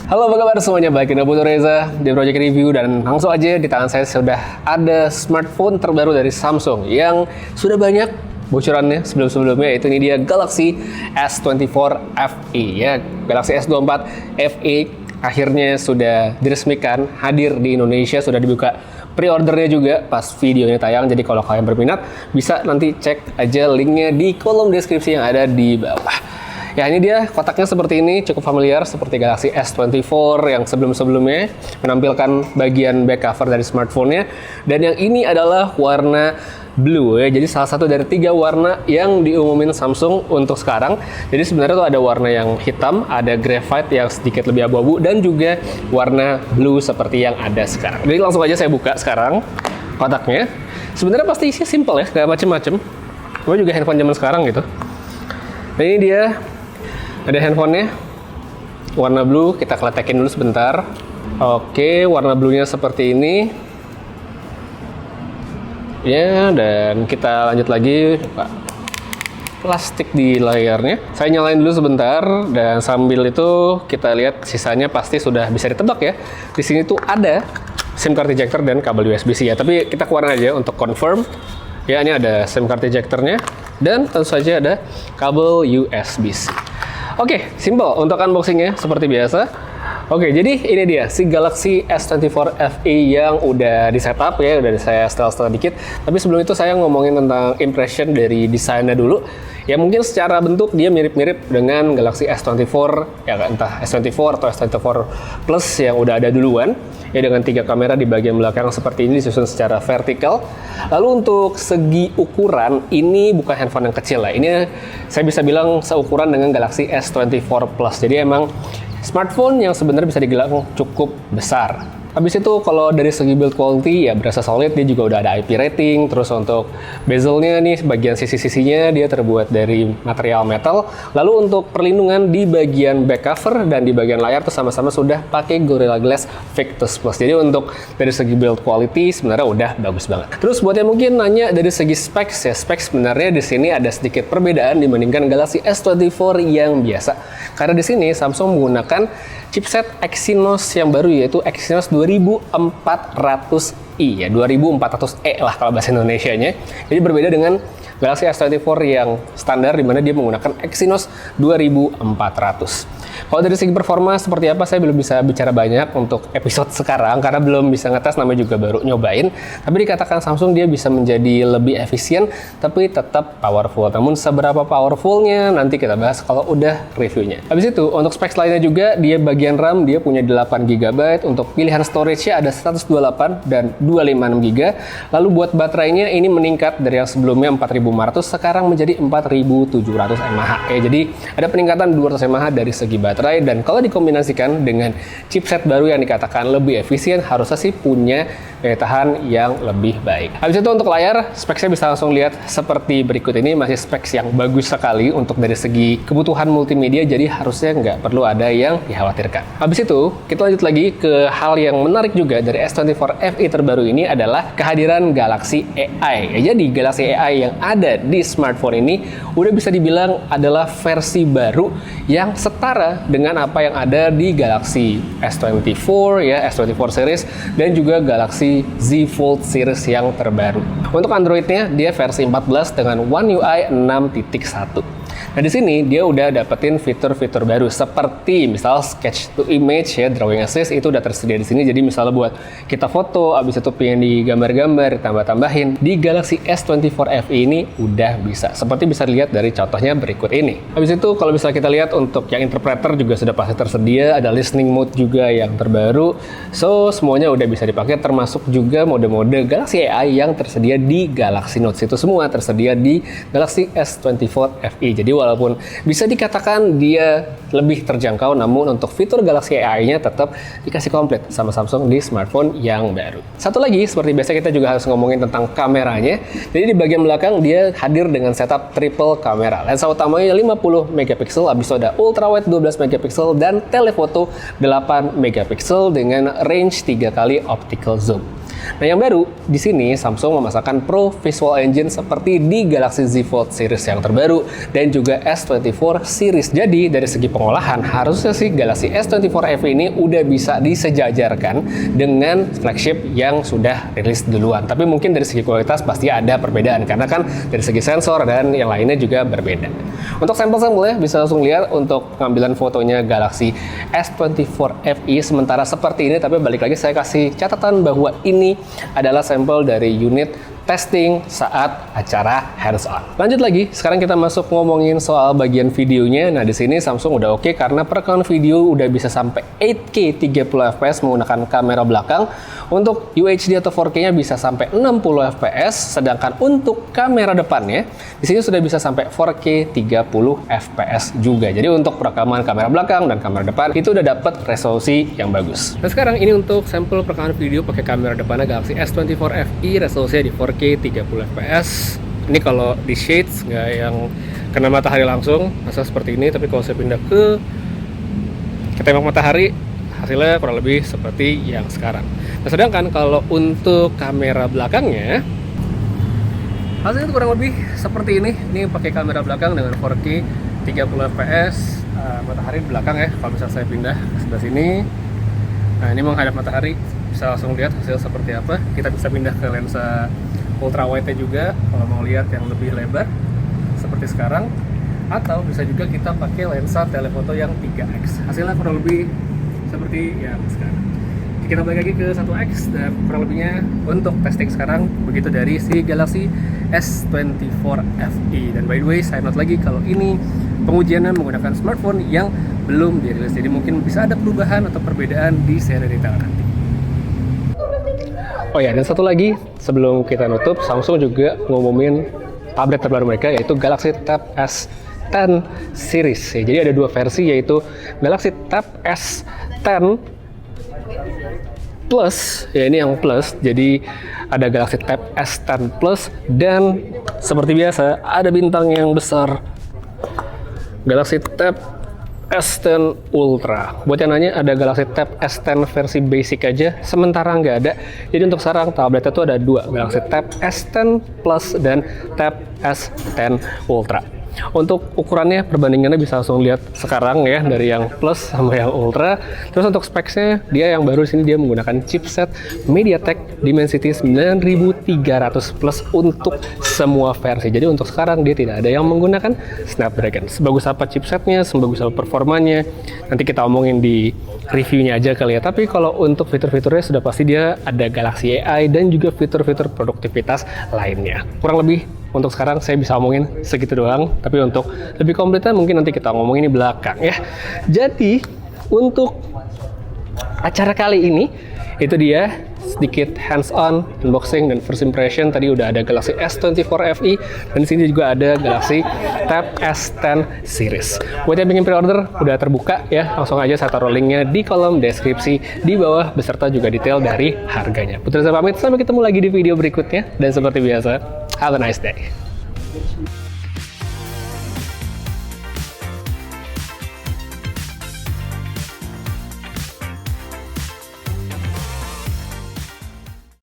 Halo, apa kabar semuanya? Balik lagi dengan Reza di Project Review, dan langsung aja di tangan saya sudah ada smartphone terbaru dari Samsung yang sudah banyak bocorannya sebelum-sebelumnya, yaitu ini dia Galaxy S24 FE ya. Galaxy S24 FE akhirnya sudah diresmikan hadir di Indonesia, sudah dibuka pre-ordernya juga pas videonya tayang. Jadi kalau kalian berminat bisa nanti cek aja linknya di kolom deskripsi yang ada di bawah. Ya, ini dia kotaknya seperti ini, cukup familiar seperti Galaxy S24 yang sebelum-sebelumnya menampilkan bagian back cover dari smartphone-nya. Dan yang ini adalah warna blue ya, jadi salah satu dari 3 warna yang diumumin Samsung untuk sekarang. Jadi sebenarnya tuh ada warna yang hitam, ada graphite yang sedikit lebih abu-abu, dan juga warna blue seperti yang ada sekarang. Jadi langsung aja saya buka sekarang kotaknya. Sebenarnya pasti isinya simple ya, gak macem-macem. Gue juga handphone zaman sekarang gitu. Dan ini dia, ada handphonenya warna blue. Kita kletekin dulu sebentar. Oke, warna blue-nya seperti ini ya, dan kita lanjut lagi. Plastik di layarnya saya nyalain dulu sebentar, dan sambil itu kita lihat sisanya pasti sudah bisa ditebak ya. Di sini tuh ada SIM card ejector dan kabel USB-C ya, tapi kita keluarin aja untuk confirm ya. Ini ada SIM card ejectornya dan tentu saja ada kabel USB-C. Oke, simple untuk unboxingnya seperti biasa. Oke, jadi ini dia si Galaxy S24 FE yang udah di setup ya, udah saya setel-setel dikit. Tapi sebelum itu saya ngomongin tentang impression dari desainnya dulu. Ya mungkin secara bentuk dia mirip-mirip dengan Galaxy S24 ya, entah S24 atau S24 Plus yang udah ada duluan. Ya, dengan 3 kamera di bagian belakang seperti ini disusun secara vertikal. Lalu untuk segi ukuran, ini bukan handphone yang kecil lah. Ini saya bisa bilang seukuran dengan Galaxy S24 Plus. Jadi emang smartphone yang sebenarnya bisa dibilang cukup besar. Habis itu kalau dari segi build quality ya berasa solid, dia juga udah ada IP rating. Terus untuk bezelnya nih, bagian sisi-sisinya dia terbuat dari material metal. Lalu untuk perlindungan di bagian back cover dan di bagian layar tuh sama-sama sudah pakai Gorilla Glass Victus Plus. Jadi untuk dari segi build quality sebenarnya udah bagus banget. Terus buat yang mungkin nanya dari segi specs ya, specs sebenarnya di sini ada sedikit perbedaan dibandingkan Galaxy S24 yang biasa. Karena di sini Samsung menggunakan chipset Exynos yang baru, yaitu Exynos 2400i ya, 2400E lah kalau bahasa Indonesianya. Jadi berbeda dengan Galaxy S24 yang standar, di mana dia menggunakan Exynos 2400. Kalau dari segi performa seperti apa, saya belum bisa bicara banyak untuk episode sekarang karena belum bisa ngetes, namanya juga baru nyobain. Tapi dikatakan Samsung dia bisa menjadi lebih efisien tapi tetap powerful. Namun seberapa powerfulnya nanti kita bahas kalau udah reviewnya. Habis itu untuk specs lainnya juga, dia bagian RAM dia punya 8 GB, untuk pilihan storage-nya ada 128 dan 256 GB. Lalu buat baterainya ini meningkat dari yang sebelumnya 4500 sekarang menjadi 4700 mAh. Jadi ada peningkatan 200 mAh dari segi baterai, dan kalau dikombinasikan dengan chipset baru yang dikatakan lebih efisien, harusnya sih punya daya tahan yang lebih baik. Habis itu untuk layar, speksnya bisa langsung lihat seperti berikut ini, masih speks yang bagus sekali untuk dari segi kebutuhan multimedia, jadi harusnya nggak perlu ada yang dikhawatirkan. Habis itu kita lanjut lagi ke hal yang menarik juga dari S24 FE terbaru ini adalah kehadiran Galaxy AI. Jadi Galaxy AI yang ada di smartphone ini udah bisa dibilang adalah versi baru yang setara dengan apa yang ada di Galaxy S24 ya, S24 series, dan juga Galaxy Z Fold series yang terbaru. Untuk Android-nya dia versi 14 dengan One UI 6.1. Nah, di sini dia udah dapetin fitur-fitur baru seperti misal sketch to image ya, drawing assist itu udah tersedia di sini. Jadi misalnya buat kita foto, abis itu pengen digambar-gambar, tambah-tambahin, di Galaxy S24 FE ini udah bisa. Seperti bisa dilihat dari contohnya berikut ini. Habis itu kalau bisa kita lihat untuk yang interpreter juga sudah pasti tersedia, ada listening mode juga yang terbaru. So semuanya udah bisa dipakai, termasuk juga mode-mode Galaxy AI yang tersedia di Galaxy Note. Itu semua tersedia di Galaxy S24 FE. Jadi walaupun bisa dikatakan dia lebih terjangkau, namun untuk fitur Galaxy AI-nya tetap dikasih komplit sama Samsung di smartphone yang baru. Satu lagi, seperti biasa kita juga harus ngomongin tentang kameranya. Jadi di bagian belakang dia hadir dengan setup triple kamera. Lensa utamanya 50 megapiksel, habis itu ada ultrawide 12 megapiksel dan telefoto 8 megapiksel dengan range 3 kali optical zoom. Nah, yang baru di sini Samsung memasangkan Pro Visual Engine seperti di Galaxy Z Fold series yang terbaru dan juga S24 series. Jadi dari segi pengolahan harusnya sih Galaxy S24 FE ini udah bisa disejajarkan dengan flagship yang sudah rilis duluan. Tapi mungkin dari segi kualitas pasti ada perbedaan karena kan dari segi sensor dan yang lainnya juga berbeda. Untuk sampel-sampelnya bisa langsung lihat untuk pengambilan fotonya Galaxy S24 FE sementara seperti ini, tapi balik lagi saya kasih catatan bahwa ini adalah sampel dari unit testing saat acara hands-on. Lanjut lagi, sekarang kita masuk ngomongin soal bagian videonya. Nah, di sini Samsung udah oke karena perekaman video udah bisa sampai 8K 30 fps menggunakan kamera belakang. Untuk UHD atau 4K-nya bisa sampai 60 fps, sedangkan untuk kamera depannya di sini sudah bisa sampai 4K 30 fps juga. Jadi untuk perekaman kamera belakang dan kamera depan itu udah dapat resolusi yang bagus. Nah, sekarang ini untuk sampel perekaman video pakai kamera depannya Galaxy S24 FE, resolusinya di 4K 30 fps. Ini kalau di shades nggak yang kena matahari langsung, hasil seperti ini. Tapi kalau saya pindah ke tembok matahari, hasilnya kurang lebih seperti yang sekarang. Nah, sedangkan kalau untuk kamera belakangnya, hasilnya kurang lebih seperti ini. Ini pakai kamera belakang dengan 4K 30 fps, matahari di belakang ya. Kalau misalnya saya pindah ke sebelah sini, nah ini menghadap matahari, bisa langsung lihat hasil seperti apa. Kita bisa pindah ke lensa ultra wide juga kalau mau lihat yang lebih lebar seperti sekarang, atau bisa juga kita pakai lensa telefoto yang 3x. Hasilnya kurang lebih seperti yang sekarang. Kita balik lagi ke 1x dan kurang lebihnya untuk testing sekarang begitu dari si Galaxy S24 FE. Dan by the way, saya note lagi kalau ini pengujiannya menggunakan smartphone yang belum dirilis, jadi mungkin bisa ada perubahan atau perbedaan di seri detail nanti. Oh ya, dan satu lagi sebelum kita nutup, Samsung juga ngumumin tablet terbaru mereka yaitu Galaxy Tab S10 series. Ya, jadi ada dua versi yaitu Galaxy Tab S10 Plus, ya ini yang Plus. Jadi ada Galaxy Tab S10 Plus dan seperti biasa ada bintang yang besar Galaxy Tab S10 Ultra. Buat yang nanya, ada Galaxy Tab S10 versi basic aja, sementara nggak ada. Jadi untuk sekarang tabletnya tuh ada dua, Galaxy Tab S10 Plus dan Tab S10 Ultra. Untuk ukurannya, perbandingannya bisa langsung lihat sekarang ya, dari yang Plus sama yang Ultra. Terus untuk specs-nya, dia yang baru di sini dia menggunakan chipset MediaTek Dimensity 9300 Plus untuk semua versi. Jadi untuk sekarang dia tidak ada yang menggunakan Snapdragon. Sebagus apa chipsetnya, sebagus apa performanya, nanti kita omongin di reviewnya aja kali ya. Tapi kalau untuk fitur-fiturnya sudah pasti dia ada Galaxy AI dan juga fitur-fitur produktivitas lainnya. Kurang lebih untuk sekarang saya bisa omongin segitu doang, tapi untuk lebih komplitnya mungkin nanti kita ngomongin di belakang ya. Jadi untuk acara kali ini itu dia sedikit hands-on, unboxing dan first impression. Tadi udah ada Galaxy S24 FE dan di sini juga ada Galaxy Tab S10 series. Buat yang ingin pre-order udah terbuka ya, langsung aja saya taruh linknya di kolom deskripsi di bawah beserta juga detail dari harganya. Putra saya pamit, sampai ketemu lagi di video berikutnya dan seperti biasa, have a nice day.